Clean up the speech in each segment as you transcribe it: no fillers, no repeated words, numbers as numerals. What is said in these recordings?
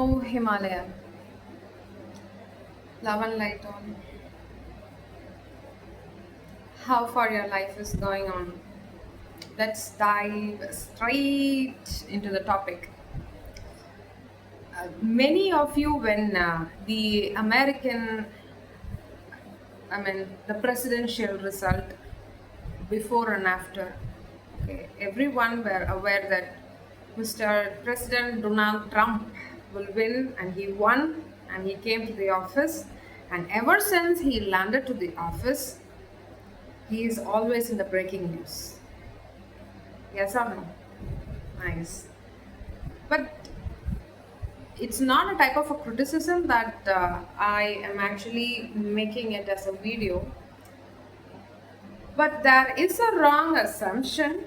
Oh, Himalaya, love and light on how far your life is going on. Let's dive straight into the topic. Many of you, when the the presidential result before and after, okay, everyone were aware that Mr. President Donald Trump will win, and he won, and he came to the office, and ever since he landed to the office, he is always in the breaking news. Yes or no? Nice. But it's not a type of a criticism that I am actually making it as a video, but there is a wrong assumption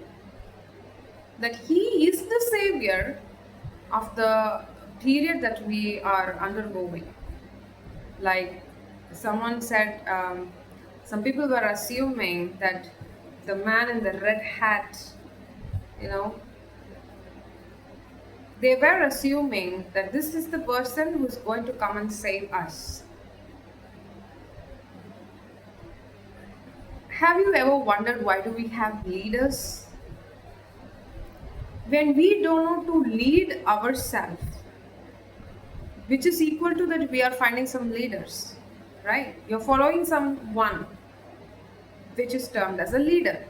that he is the savior of the period that we are undergoing. Like someone said, some people were assuming that the man in the red hat, you know, they were assuming that this is the person who's going to come and save us. Have you ever wondered why do we have leaders? When we don't know to lead ourselves, which is equal to that we are finding some leaders, right? You're following someone which is termed as a leader.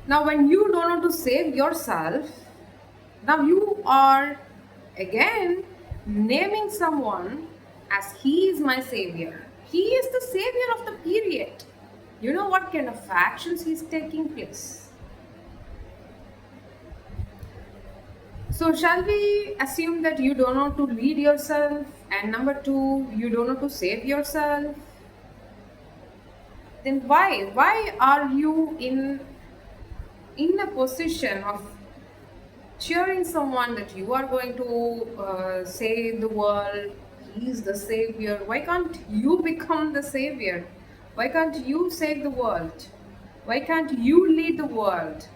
Now, when you don't know to save yourself, now you are again naming someone as he is my savior. He is the savior of the period. You know what kind of actions he's taking place. So, shall we assume that you don't know to lead yourself, and number two, you don't know to save yourself? Then why? Why are you in a position of cheering someone that you are going to save the world? He is the savior. Why can't you become the savior? Why can't you save the world? Why can't you lead the world?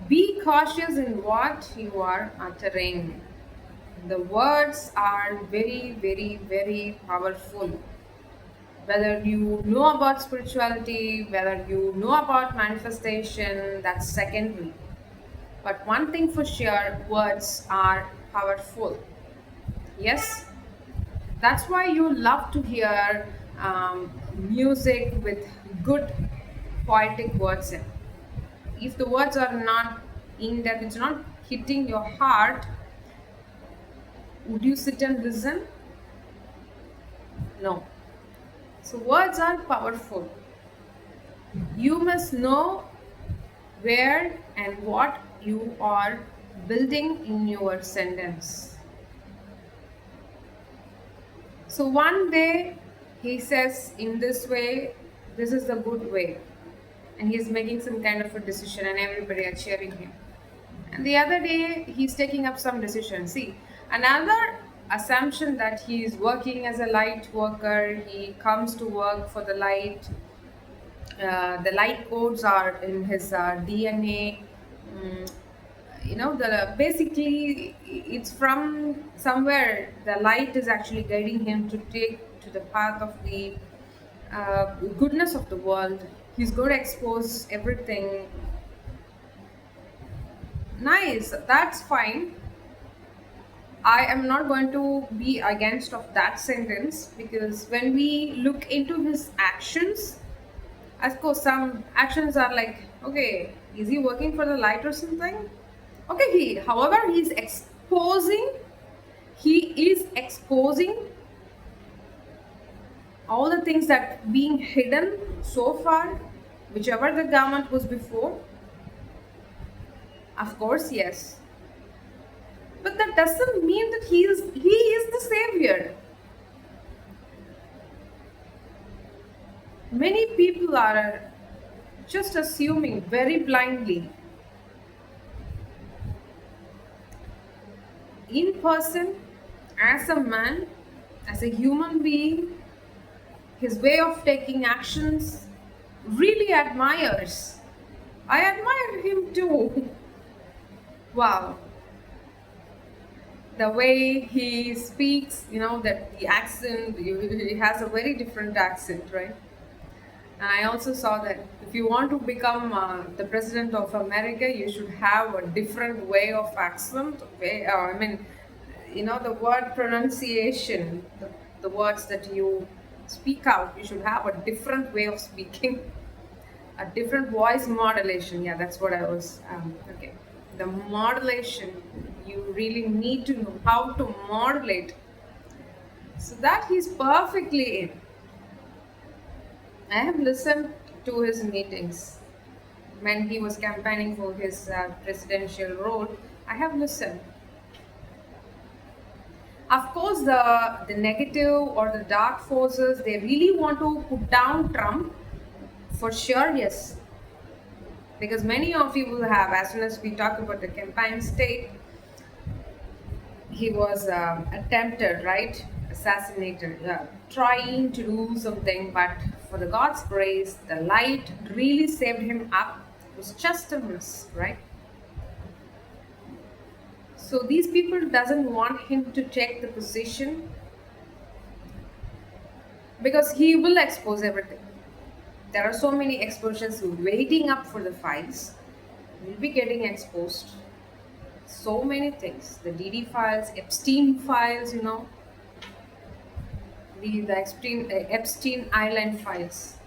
Be cautious in what you are uttering. The words are very, very, very powerful. Whether you know about spirituality, whether you know about manifestation, that's secondary. But one thing for sure, words are powerful. Yes? That's why you love to hear music with good poetic words in. If the words are not in depth, it's not hitting your heart, would you sit and listen? No. So words are powerful. You must know where and what you are building in your sentence. So one day he says in this way, this is the good way, and he's making some kind of a decision and everybody are cheering him. And the other day he's taking up some decision. See, another assumption that he is working as a light worker, he comes to work for the light. The light codes are in his DNA. Mm, the basically it's from somewhere the light is actually guiding him to take to the path of the goodness of the world. He's going to expose everything. Nice, that's fine. I am not going to be against of that sentence, because when we look into his actions, of course some actions are like, okay, is he working for the light or something? Okay, however he is exposing all the things that being hidden so far, whichever the government was before. Of course, yes. But that doesn't mean that he is the savior. Many people are just assuming very blindly. In person, as a man, as a human being, his way of taking actions really admires. I admire him too. Wow, the way he speaks, that the accent, he has a very different accent, right? And I also saw that if you want to become the president of America, you should have a different way of accent. I mean, the word pronunciation, the words that you speak out, you should have a different way of speaking, a different voice modulation. Yeah, that's what I was. Okay. The modulation, you really need to know how to modulate so that he's perfectly in. I have listened to his meetings when he was campaigning for his presidential role. I have listened. Of course, the negative or the dark forces, they really want to put down Trump for sure, yes. Because many of you will have, as soon as we talk about the campaign state, he was attempted, right? Assassinated, trying to do something, but for the God's grace, the light really saved him up. It was just a miss, right? So these people doesn't want him to take the position because he will expose everything. There are so many exposures waiting up for the files. Will be getting exposed. So many things. The DD files, Epstein files, the Epstein Island files.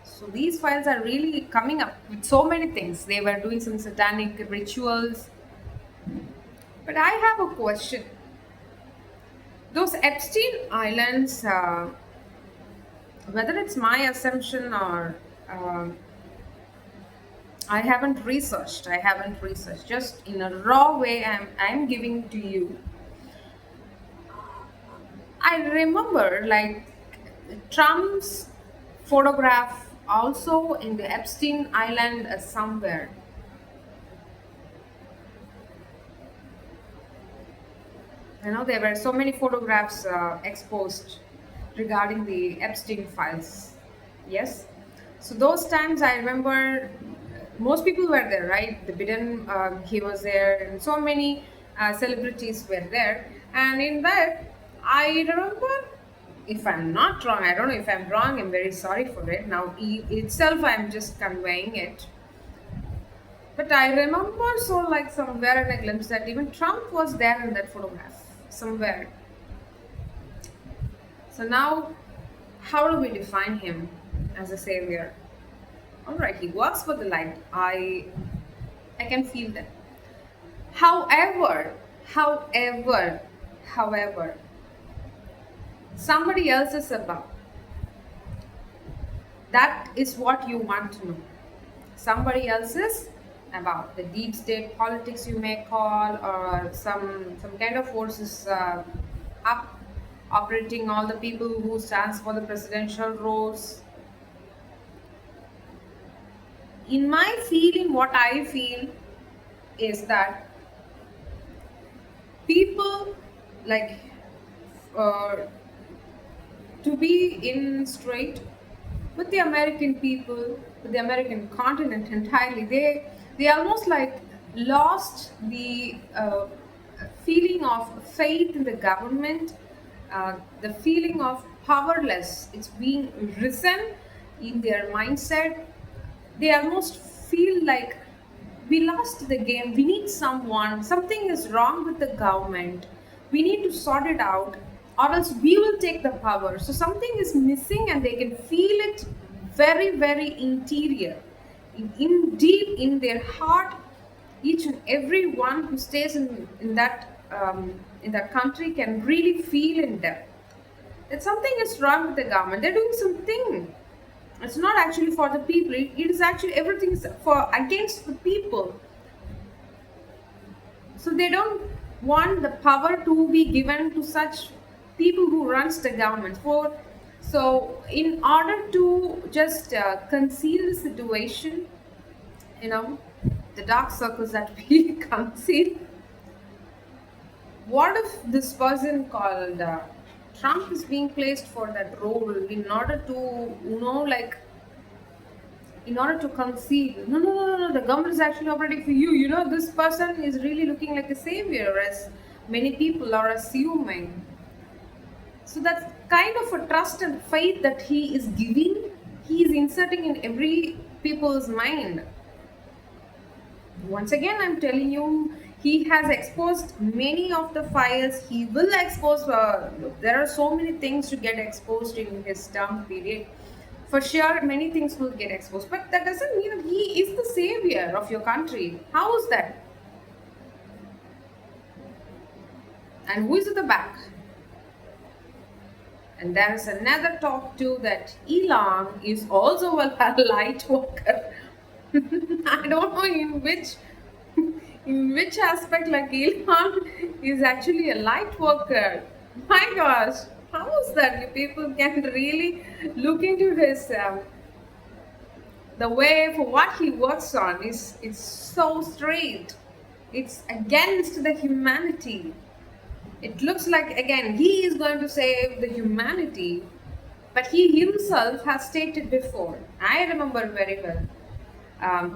So these files are really coming up with so many things. They were doing some satanic rituals. But I have a question. Those Epstein Islands, whether it's my assumption or I haven't researched. Just in a raw way, I'm giving to you. I remember like Trump's photograph also in the Epstein Island somewhere. There were so many photographs exposed regarding the Epstein files. Yes. So those times I remember most people were there, right? The Biden, he was there, and so many celebrities were there. And in that, I remember, if I'm not wrong, I don't know if I'm wrong, I'm very sorry for it. Now, itself, I'm just conveying it. But I remember so like somewhere in a glimpse that even Trump was there in that photograph, somewhere. So now, how do we define him as a savior? All right, he works for the light. I can feel that. However, however, however, somebody else is above. That is what you want to know. Somebody else is about the deep state politics, you may call, or some kind of forces up operating all the people who stands for the presidential roles. In my feeling, what I feel is that people like uh, to be in straight with the American people, with the American continent entirely. They almost like lost the feeling of faith in the government, the feeling of powerless. It's being risen in their mindset. They almost feel like we lost the game. We need someone. Something is wrong with the government. We need to sort it out, or else we will take the power. So something is missing, and they can feel it very, very interior, in deep in their heart. Each and every one who stays in that country can really feel in them that something is wrong with the government. They're doing something. It's not actually for the people. It is actually everything is for against the people. So they don't want the power to be given to such people who runs the government. So in order to just conceal the situation, the dark circles that we conceal. What if this person called Trump is being placed for that role in order to, like in order to conceive. No, no, no, no, no. The government is actually operating for you. You know, this person is really looking like a savior, as many people are assuming. So that's kind of a trust and faith that he is giving, he is inserting in every people's mind. Once again, I'm telling you, he has exposed many of the files. He will expose. There are so many things to get exposed in his term period. For sure, many things will get exposed, but that doesn't mean that he is the savior of your country. How is that? And who is at the back? And there is another talk too that Elon is also a light worker. I don't know in which aspect, like Elon is actually a light worker. My gosh, how is that? You people can really look into his the way for what he works on is it's so straight. It's against the humanity. It looks like again he is going to save the humanity, but he himself has stated before. I remember very well.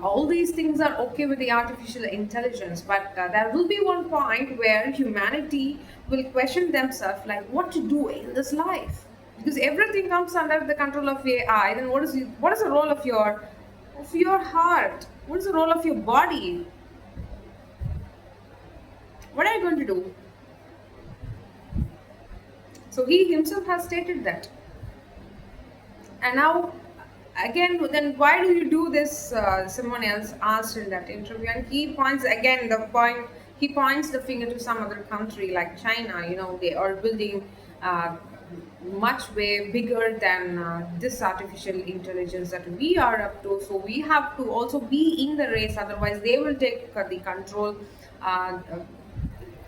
All these things are okay with the artificial intelligence, but there will be one point where humanity will question themselves, like what to do in this life, because everything comes under the control of AI. Then what is the role of your heart? What is the role of your body? What are you going to do? So he himself has stated that. And now, again, then why do you do this? Someone else asked in that interview, and he points again the point. He points the finger to some other country like China. You know, they are building much way bigger than this artificial intelligence that we are up to. So we have to also be in the race. Otherwise, they will take the control. Uh,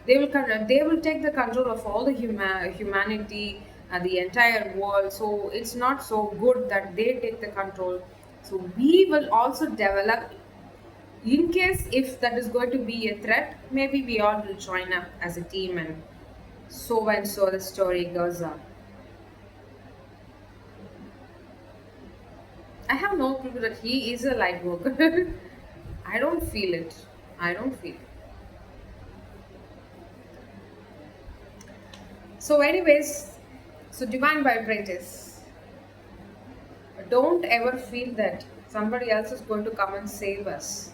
they will take the control of all the humanity and the entire world. So it's not so good that they take the control. So we will also develop, in case if that is going to be a threat, maybe we all will join up as a team, and so the story goes on. I have no clue that he is a light worker. I don't feel it. I don't feel it. So, anyways, so divine vibrators, don't ever feel that somebody else is going to come and save us.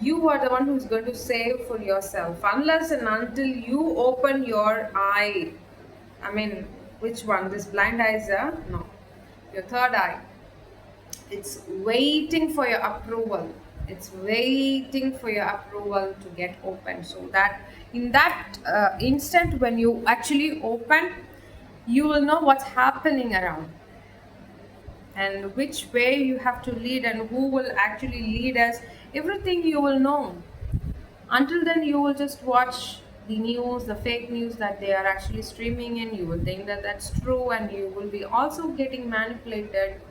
You are the one who is going to save for yourself, unless and until you open your eye. I mean, which one? This blind eye is no, your third eye. It's waiting for your approval. It's waiting for your approval to get open. So that in that instant when you actually open, you will know what's happening around and which way you have to lead and who will actually lead us. Everything you will know. Until then, you will just watch the news, the fake news that they are actually streaming in. You will think that that's true, and you will be also getting manipulated,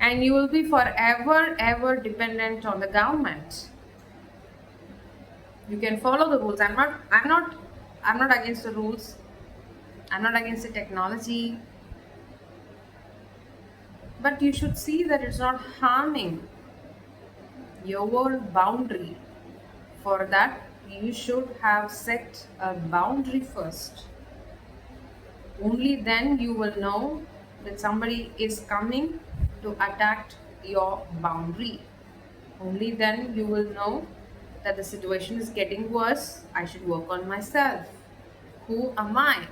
and you will be forever ever dependent on the government. You can follow the rules. I'm not against the rules. I'm not against the technology, but you should see that it's not harming your boundary. For that, you should have set a boundary first. Only then you will know that somebody is coming to attack your boundary. Only then you will know that the situation is getting worse. I should work on myself. Who am I?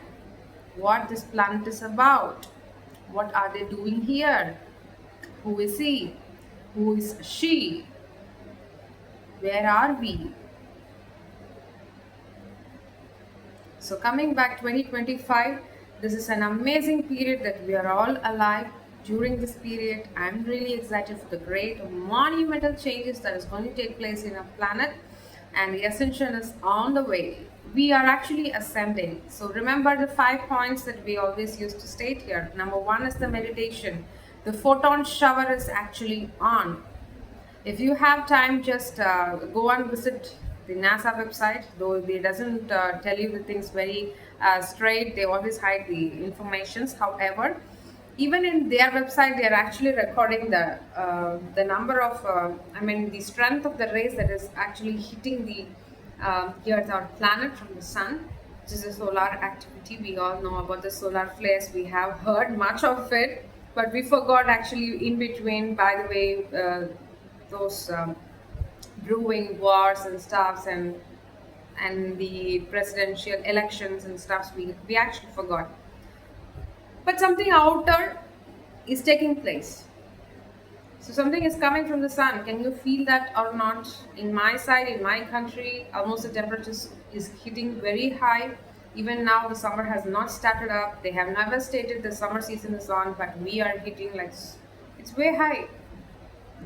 What this planet is about? What are they doing here? Who is he? Who is she? Where are we? So coming back 2025, this is an amazing period that we are all alive during this period. I'm really excited for the great monumental changes that is going to take place in our planet, and the ascension is on the way. We are actually ascending. So remember the 5 points that we always used to state here. Number one is the meditation. The photon shower is actually on. If you have time, just go and visit the NASA website. Though it doesn't tell you the things very straight, they always hide the informations. However, Even in their website, they are actually recording the number of, the strength of the rays that is actually hitting the Earth, our planet, from the sun, which is a solar activity. We all know about the solar flares. We have heard much of it, but we forgot actually in between. By the way, those brewing wars and stuffs, and the presidential elections and stuffs, we actually forgot. But something outer is taking place. So something is coming from the sun. Can you feel that or not? In my side, in my country, almost the temperature is hitting very high. Even now, the summer has not started up. They have never stated the summer season is on, but we are hitting like it's way high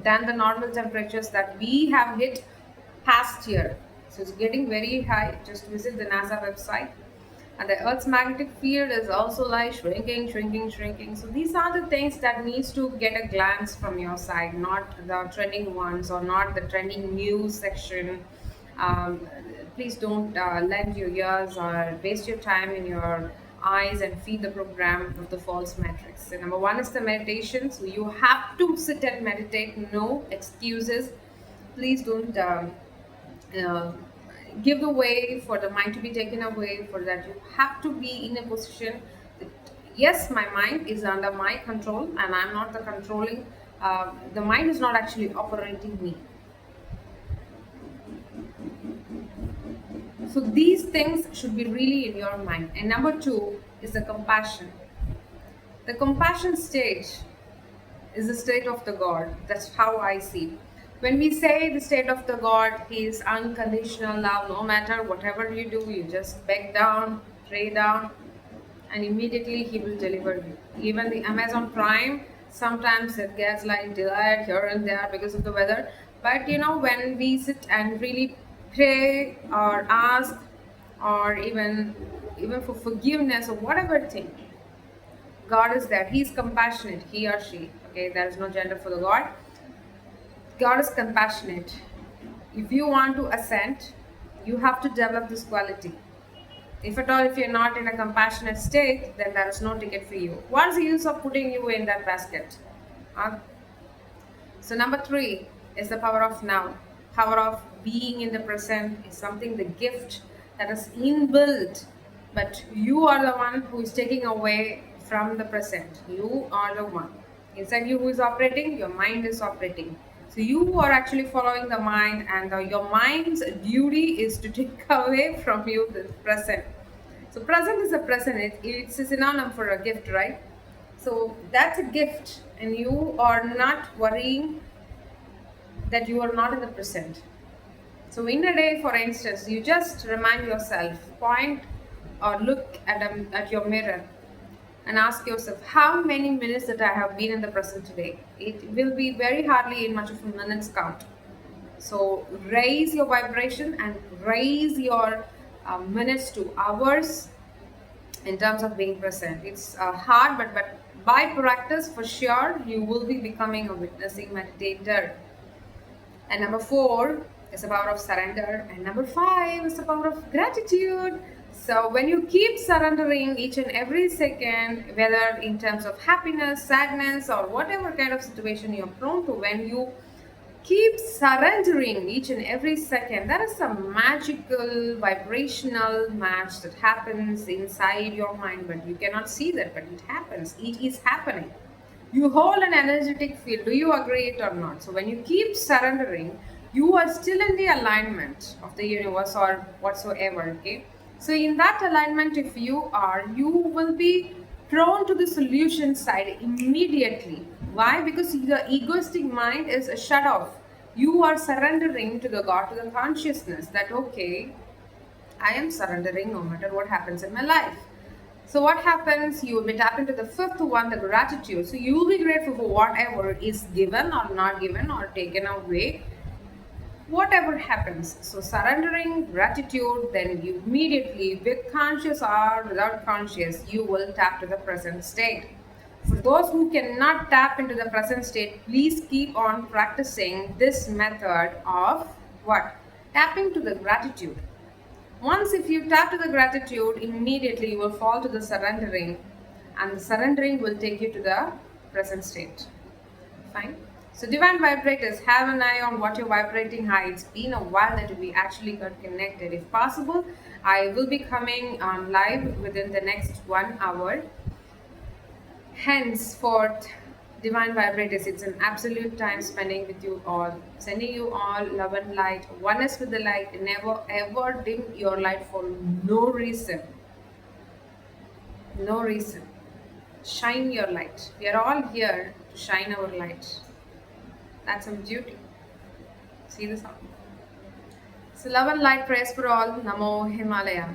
than the normal temperatures that we have hit past year. So it's getting very high. Just visit the NASA website. And the Earth's magnetic field is also like shrinking, shrinking, shrinking. So these are the things that needs to get a glance from your side, not the trending ones or not the trending news section. Um, Please don't lend your ears or waste your time in your eyes and feed the program of the false metrics. So number one is the meditation. So you have to sit and meditate. No excuses. Please don't uh, give the way for the mind to be taken away. For that, you have to be in a position that yes, my mind is under my control and I'm not the controlling. The mind is not actually operating me. So these things should be really in your mind. And number two is the compassion. The compassion stage is the state of the God. That's how I see. When we say the state of the God, He is unconditional love. No matter whatever you do, you just beg down, pray down, and immediately He will deliver you. Even the Amazon Prime, sometimes it gets like delayed here and there because of the weather. But when we sit and really pray or ask, or even for forgiveness or whatever thing, God is there. He's compassionate, he or she. Okay, there is no gender for the God. God is compassionate. If you want to ascend, you have to develop this quality. If at all, if you're not in a compassionate state, then there is no ticket for you. What's the use of putting you in that basket? Huh? So number three is the power of now. Power of being in the present is something, the gift that is inbuilt, but you are the one who is taking away from the present. You are the one. Inside you who is operating, your mind is operating. So you are actually following the mind, and your mind's duty is to take away from you the present. So present is a present. It's a synonym for a gift, right? So that's a gift, and you are not worrying that you are not in the present. So in a day, for instance, you just remind yourself, point or look at your mirror and ask yourself, how many minutes that I have been in the present today? It will be very hardly in much of a minutes count. So raise your vibration and raise your minutes to hours in terms of being present. It's hard, but by practice, for sure, you will be becoming a witnessing meditator. And number four is the power of surrender. And number five is the power of gratitude. So when you keep surrendering each and every second, whether in terms of happiness, sadness, or whatever kind of situation you're prone to, when you keep surrendering each and every second, there is some magical vibrational match that happens inside your mind, but you cannot see that, but it happens. It is happening. You hold an energetic field. Do you agree it or not? So when you keep surrendering, you are still in the alignment of the universe or whatsoever. Okay. So in that alignment, if you are, you will be prone to the solution side immediately. Why? Because the egoistic mind is shut off. You are surrendering to the God, to the consciousness that okay, I am surrendering no matter what happens in my life. So what happens? You will be tapped into the fifth one, the gratitude. So you will be grateful for whatever is given or not given or taken away, whatever happens. So surrendering, gratitude, then you immediately, with conscious or without conscious, you will tap to the present state. For those who cannot tap into the present state, please keep on practicing this method of what? Tapping to the gratitude. Once if you tap to the gratitude, immediately you will fall to the surrendering. and the surrendering will take you to the present state. Fine. So, divine vibrators, have an eye on what you're vibrating high. It's been a while that we actually got connected. If possible, I will be coming on live within the next 1 hour. Henceforth, divine vibrators, it's an absolute time spending with you all, sending you all love and light, oneness with the light. Never ever dim your light for no reason. No reason. Shine your light. We are all here to shine our light. That's our duty. See this out. So love and light prayers for all. Namo Himalaya.